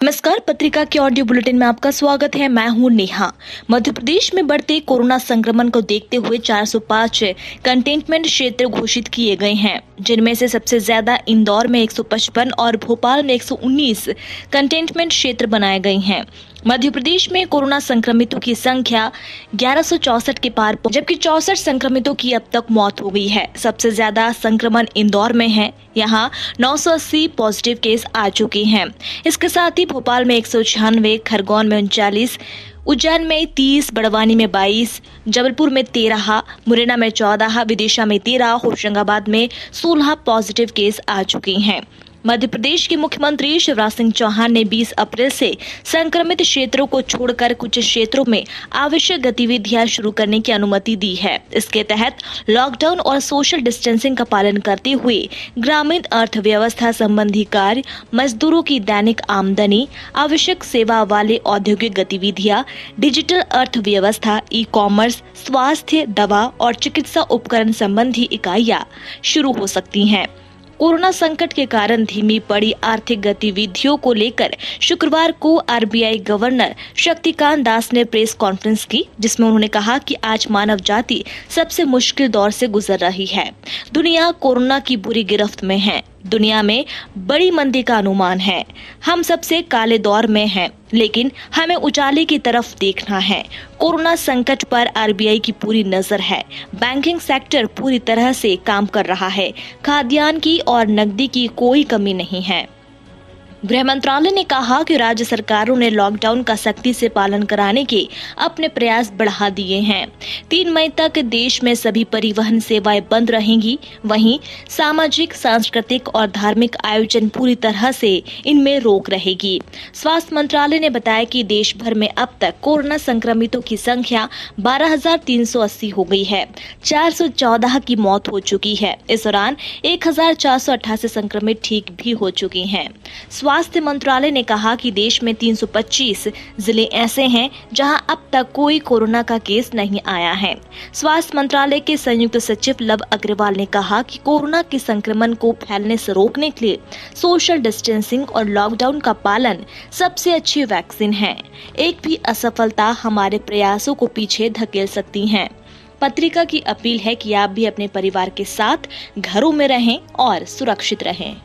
नमस्कार, पत्रिका के ऑडियो बुलेटिन में आपका स्वागत है। मैं हूं नेहा। मध्य प्रदेश में बढ़ते कोरोना संक्रमण को देखते हुए 405 कंटेनमेंट क्षेत्र घोषित किए गए हैं, जिनमें से सबसे ज्यादा इंदौर में 155 और भोपाल में 119 कंटेनमेंट क्षेत्र बनाए गए हैं। मध्य प्रदेश में कोरोना संक्रमितों की संख्या 1164 के पार, जबकि 64 संक्रमितों की अब तक मौत हो गई है। सबसे ज्यादा संक्रमण इंदौर में है, यहाँ 980 पॉजिटिव केस आ चुके हैं। इसके साथ ही भोपाल में 196, खरगोन में 39, उज्जैन में 30, बड़वानी में 22, जबलपुर में 13, मुरैना में 14, विदिशा में 13, होशंगाबाद में 16 पॉजिटिव केस आ चुके हैं। मध्य प्रदेश के मुख्यमंत्री शिवराज सिंह चौहान ने 20 अप्रैल से संक्रमित क्षेत्रों को छोड़कर कुछ क्षेत्रों में आवश्यक गतिविधियां शुरू करने की अनुमति दी है। इसके तहत लॉकडाउन और सोशल डिस्टेंसिंग का पालन करते हुए ग्रामीण अर्थव्यवस्था संबंधी कार्य, मजदूरों की दैनिक आमदनी, आवश्यक सेवा वाले औद्योगिक गतिविधियां, डिजिटल अर्थव्यवस्था, ई कॉमर्स, स्वास्थ्य, दवा और चिकित्सा उपकरण संबंधी इकाइयां शुरू हो सकती हैं। कोरोना संकट के कारण धीमी पड़ी आर्थिक गतिविधियों को लेकर शुक्रवार को आरबीआई गवर्नर शक्तिकांत दास ने प्रेस कॉन्फ्रेंस की, जिसमें उन्होंने कहा कि आज मानव जाति सबसे मुश्किल दौर से गुजर रही है। दुनिया कोरोना की बुरी गिरफ्त में है। दुनिया में बड़ी मंदी का अनुमान है। हम सबसे काले दौर में हैं, लेकिन हमें उजाले की तरफ देखना है। कोरोना संकट पर आरबीआई की पूरी नजर है। बैंकिंग सेक्टर पूरी तरह से काम कर रहा है। खाद्यान्न की और नकदी की कोई कमी नहीं है। गृह मंत्रालय ने कहा कि राज्य सरकारों ने लॉकडाउन का सख्ती से पालन कराने के अपने प्रयास बढ़ा दिए हैं। 3 मई तक देश में सभी परिवहन सेवाएं बंद रहेंगी। वहीं सामाजिक, सांस्कृतिक और धार्मिक आयोजन पूरी तरह से इनमें रोक रहेगी। स्वास्थ्य मंत्रालय ने बताया कि देश भर में अब तक कोरोना संक्रमितों की संख्या 12,380 हो गई है। 414 की मौत हो चुकी है। इस दौरान 1,488 संक्रमित ठीक भी हो चुके हैं। स्वास्थ्य मंत्रालय ने कहा कि देश में 325 जिले ऐसे हैं जहां अब तक कोई कोरोना का केस नहीं आया है। स्वास्थ्य मंत्रालय के संयुक्त सचिव लव अग्रवाल ने कहा कि कोरोना के संक्रमण को फैलने से रोकने के लिए सोशल डिस्टेंसिंग और लॉकडाउन का पालन सबसे अच्छी वैक्सीन है। एक भी असफलता हमारे प्रयासों को पीछे धकेल सकती है। पत्रिका की अपील है कि आप भी अपने परिवार के साथ घरों में रहें और सुरक्षित रहें।